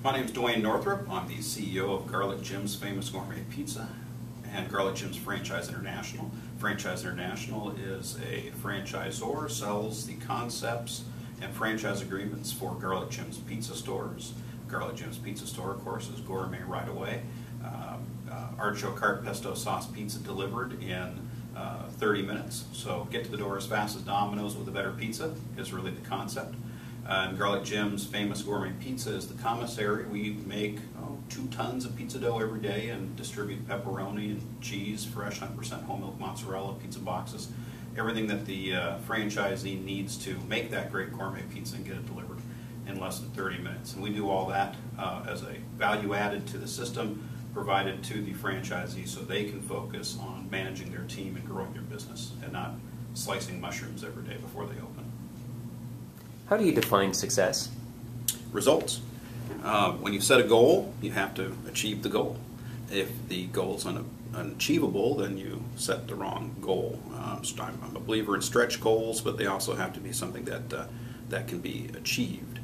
My name is Dwayne Northrup. I'm the CEO of Garlic Jim's Famous Gourmet Pizza and Garlic Jim's Franchise International. Franchise International is a franchisor, sells the concepts and franchise agreements for Garlic Jim's Pizza stores. Garlic Jim's Pizza store, of course, is gourmet right away. Artichoke heart pesto sauce pizza delivered in 30 minutes. So get to the door as fast as Domino's with a better pizza is really the concept. And Garlic Jim's Famous Gourmet Pizza is the commissary. We make 2 tons of pizza dough every day and distribute pepperoni and cheese, fresh 100% whole milk mozzarella, pizza boxes, everything that the franchisee needs to make that great gourmet pizza and get it delivered in less than 30 minutes. And we do all that as a value added to the system provided to the franchisee so they can focus on managing their team and growing their business and not slicing mushrooms every day before they open. How do you define success? Results. When you set a goal, you have to achieve the goal. If the goal is unachievable, then you set the wrong goal. I'm a believer in stretch goals, but they also have to be something that can be achieved.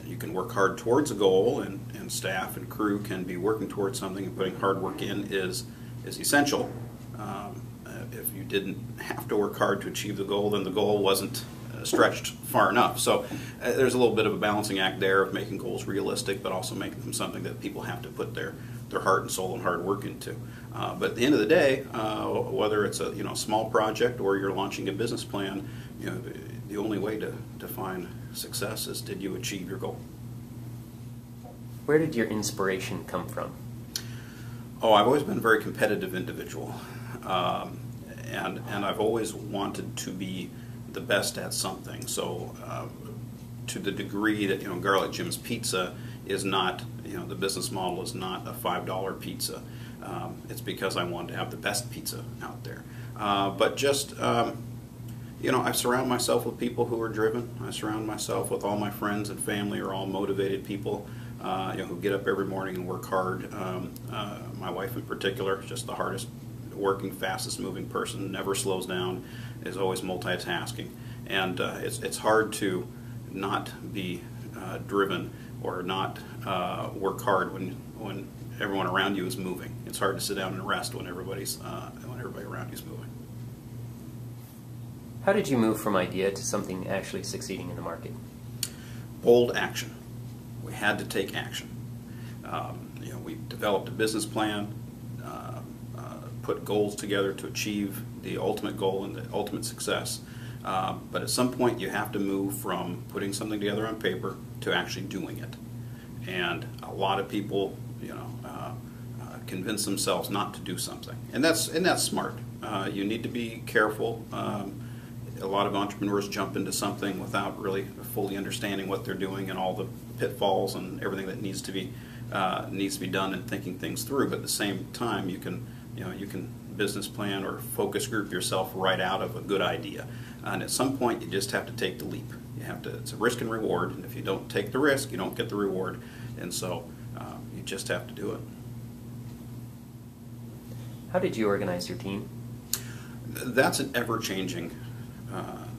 You can work hard towards a goal, and staff and crew can be working towards something, and putting hard work in is essential. If you didn't have to work hard to achieve the goal, then the goal wasn't stretched far enough. So there's a little bit of a balancing act there of making goals realistic, but also making them something that people have to put their heart and soul and hard work into. But at the end of the day, whether it's a small project or you're launching a business plan, the only way to define success is, did you achieve your goal? Where did your inspiration come from? Oh, I've always been a very competitive individual, and I've always wanted to be the best at something. So to the degree that Garlic Jim's Pizza is not, the business model is not a $5 pizza. It's because I wanted to have the best pizza out there. But just I surround myself with people who are driven. I surround myself with all my friends and family are all motivated people who get up every morning and work hard. My wife in particular, just the hardest working, fastest moving person, never slows down, is always multitasking. And it's hard to not be driven or not work hard when everyone around you is moving. It's hard to sit down and rest when everybody around you is moving. How did you move from idea to something actually succeeding in the market? Bold action. We had to take action. We developed a business plan, put goals together to achieve the ultimate goal and the ultimate success. But at some point you have to move from putting something together on paper to actually doing it. And a lot of people, convince themselves not to do something, and that's smart. You need to be careful. A lot of entrepreneurs jump into something without really fully understanding what they're doing and all the pitfalls and everything that needs to be done and thinking things through. But at the same time, you can business plan or focus group yourself right out of a good idea. And at some point, you just have to take the leap. It's a risk and reward, and if you don't take the risk, you don't get the reward. And so you just have to do it. How did you organize your team? That's an ever-changing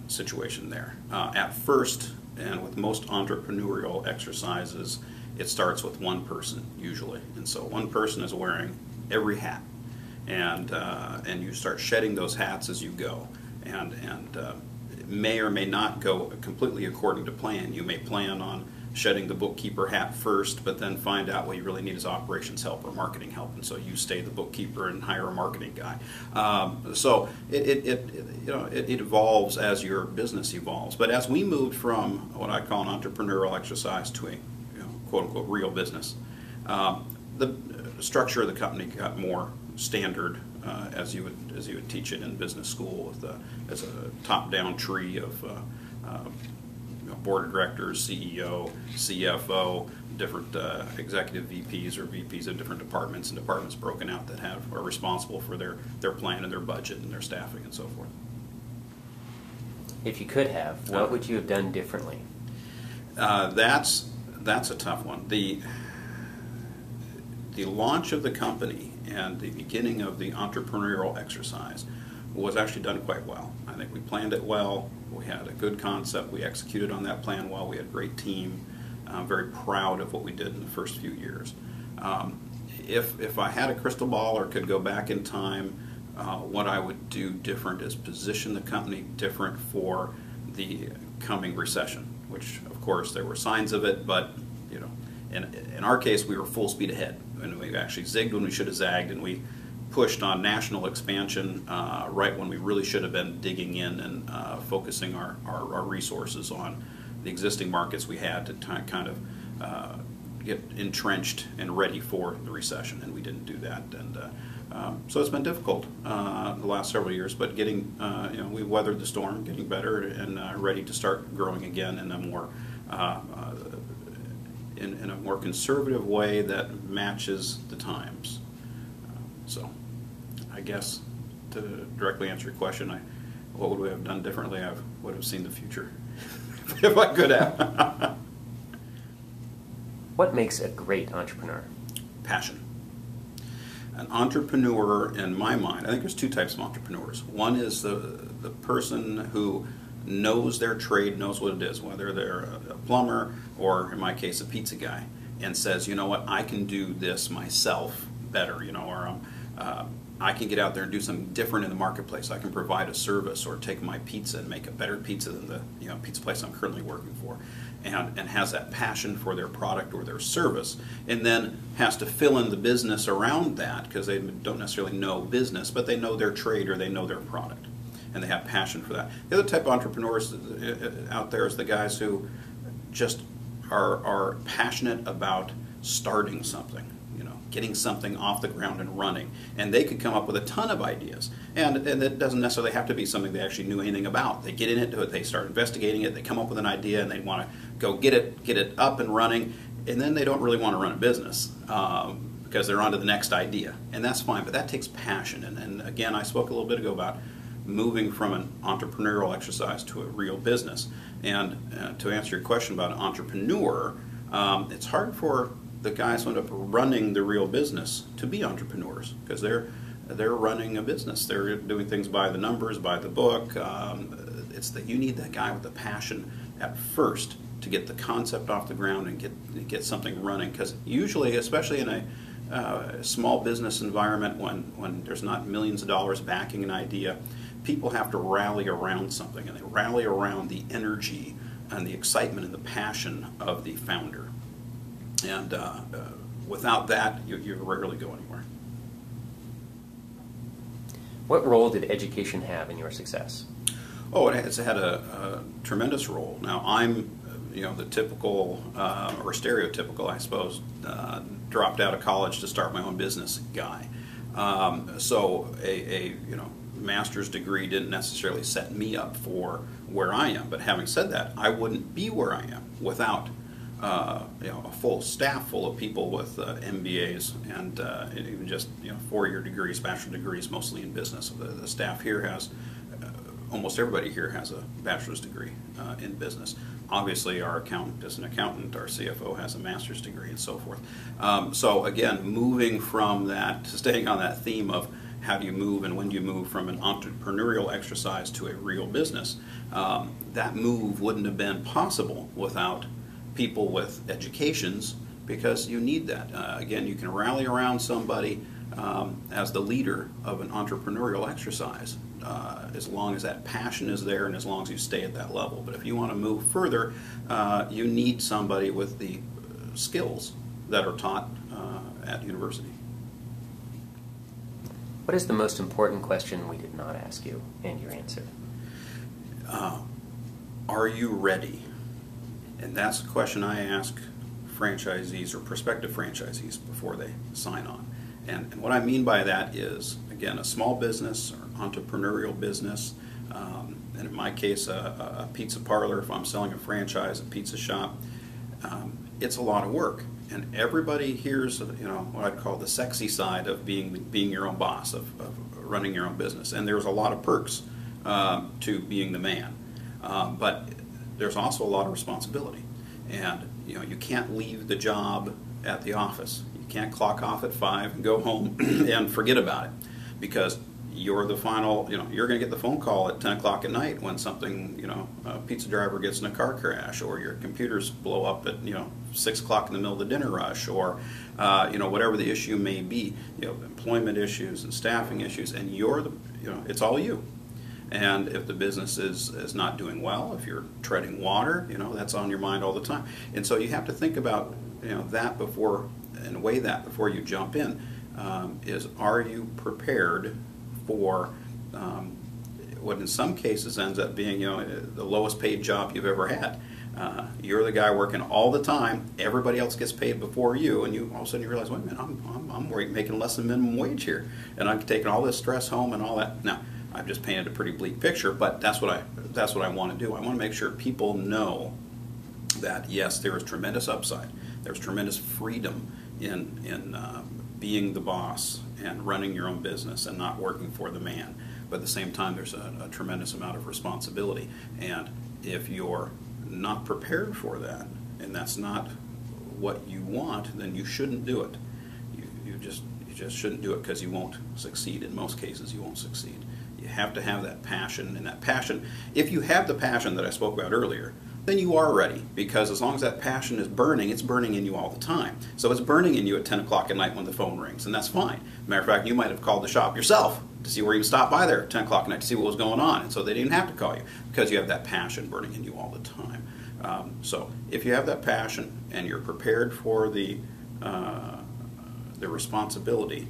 situation there. At first, and with most entrepreneurial exercises, it starts with one person usually, and so one person is wearing every hat, and you start shedding those hats as you go, and it may or may not go completely according to plan. You may plan on shedding the bookkeeper hat first, but then find out what you really need is operations help or marketing help, and so you stay the bookkeeper and hire a marketing guy. So it evolves as your business evolves. But as we moved from what I call an entrepreneurial exercise to a quote unquote real business, the structure of the company got more standard as you would teach it in business school, as a top-down tree of board of directors, CEO, CFO, different executive VPs or VPs of different departments, and departments broken out that are responsible for their plan and their budget and their staffing and so forth. If you could have, what would you have done differently? That's a tough one. The launch of the company and the beginning of the entrepreneurial exercise was actually done quite well. I think we planned it well. We had a good concept. We executed on that plan well. We had a great team. I'm very proud of what we did in the first few years. If I had a crystal ball or could go back in time, what I would do different is position the company different for the coming recession, which of course there were signs of it, but you know, in our case we were full speed ahead, and we actually zigged when we should have zagged, and we pushed on national expansion right when we really should have been digging in and focusing our resources on the existing markets we had to kind of get entrenched and ready for the recession, and we didn't do that. And so it's been difficult the last several years, but getting, you know, we weathered the storm, getting better and ready to start growing again in a more in a more conservative way that matches the times. So I guess to directly answer your question, what would we have done differently? I would have seen the future if I could have. What makes a great entrepreneur? Passion. An entrepreneur, in my mind, I think there's two types of entrepreneurs. One is the person who knows their trade, knows what it is, whether they're a plumber or, in my case, a pizza guy, and says, you know what, I can do this myself better, you know, or I can get out there and do something different in the marketplace. I can provide a service or take my pizza and make a better pizza than the pizza place I'm currently working for, and has that passion for their product or their service, and then has to fill in the business around that because they don't necessarily know business, but they know their trade or they know their product, and they have passion for that. The other type of entrepreneurs out there is the guys who just are passionate about starting something, getting something off the ground and running, and they could come up with a ton of ideas, and it doesn't necessarily have to be something they actually knew anything about. They get into it, they start investigating it, they come up with an idea, and they want to go get it up and running, and then they don't really want to run a business because they're on to the next idea, and that's fine, but that takes passion. And again, I spoke a little bit ago about moving from an entrepreneurial exercise to a real business, and to answer your question about an entrepreneur, it's hard for the guys who end up running the real business to be entrepreneurs because they're running a business. They're doing things by the numbers, by the book. It's that you need that guy with the passion at first to get the concept off the ground and get something running. Because usually, especially in a small business environment, when there's not millions of dollars backing an idea, people have to rally around something, and they rally around the energy and the excitement and the passion of the founder. And without that, you rarely go anywhere. What role did education have in your success? Oh, it's had a tremendous role. Now, I'm, the typical or stereotypical, I suppose, dropped out of college to start my own business guy. So a master's degree didn't necessarily set me up for where I am. But having said that, I wouldn't be where I am without a full staff full of people with MBAs and even just 4-year degrees, bachelor degrees, mostly in business. The staff here has almost everybody here has a bachelor's degree in business. Obviously, our accountant is an accountant, our CFO has a master's degree, and so forth. So again, moving from that, staying on that theme of how do you move and when do you move from an entrepreneurial exercise to a real business, that move wouldn't have been possible without people with educations, because you need that. Again, you can rally around somebody as the leader of an entrepreneurial exercise as long as that passion is there and as long as you stay at that level. But if you want to move further, you need somebody with the skills that are taught at university. What is the most important question we did not ask you and your answer? Are you ready? And that's a question I ask franchisees or prospective franchisees before they sign on. And what I mean by that is, again, a small business or entrepreneurial business, and in my case, a pizza parlor, if I'm selling a franchise, a pizza shop, it's a lot of work. And everybody hears, what I'd call the sexy side of being your own boss, of running your own business. And there's a lot of perks to being the man. But there's also a lot of responsibility, and you can't leave the job at the office. You can't clock off at 5 and go home and forget about it, because you're the final, you're going to get the phone call at 10 o'clock at night when something, a pizza driver gets in a car crash, or your computers blow up at, 6 o'clock in the middle of the dinner rush, or, whatever the issue may be, employment issues and staffing issues, and you're the, it's all you. And if the business is not doing well, if you're treading water, that's on your mind all the time. And so you have to think about, that before, and weigh that before you jump in. Are you prepared for what in some cases ends up being, the lowest paid job you've ever had? You're the guy working all the time. Everybody else gets paid before you, and you all of a sudden you realize, wait a minute, I'm making less than minimum wage here, and I'm taking all this stress home and all that. Now, I've just painted a pretty bleak picture, but that's what I want to do. I want to make sure people know that yes, there is tremendous upside. There's tremendous freedom in being the boss and running your own business and not working for the man. But at the same time, there's a tremendous amount of responsibility. And if you're not prepared for that, and that's not what you want, then you shouldn't do it. You just shouldn't do it, because you won't succeed. In most cases, you won't succeed. You have to have that passion, and that passion, if you have the passion that I spoke about earlier, then you are ready, because as long as that passion is burning, it's burning in you all the time. So it's burning in you at 10 o'clock at night when the phone rings, and that's fine. Matter of fact, you might have called the shop yourself to see where you stopped by there at 10 o'clock at night to see what was going on, and so they didn't have to call you, because you have that passion burning in you all the time. So if you have that passion and you're prepared for the responsibility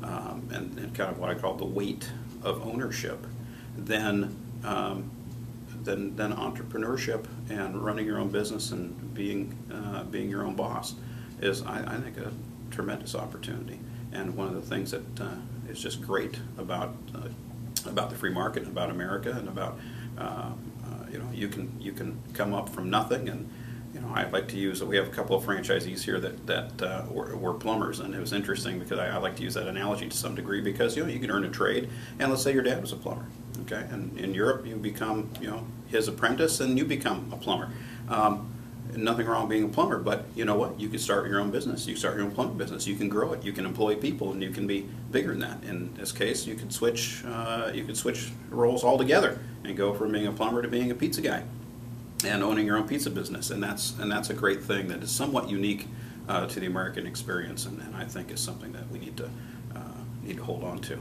and kind of what I call the weight of ownership, then entrepreneurship and running your own business and being your own boss is, I think, a tremendous opportunity. And one of the things that is just great about the free market, and about America, and about you can come up from nothing. And I like to use, we have a couple of franchisees here that were plumbers, and it was interesting because I like to use that analogy to some degree, because you can earn a trade, and let's say your dad was a plumber, okay, and in Europe you become his apprentice and you become a plumber. Nothing wrong being a plumber, but you know what? You can start your own business. You start your own plumbing business. You can grow it. You can employ people, and you can be bigger than that. In this case, you could switch roles altogether and go from being a plumber to being a pizza guy and owning your own pizza business. And that's a great thing that is somewhat unique to the American experience, and I think is something that we need to hold on to.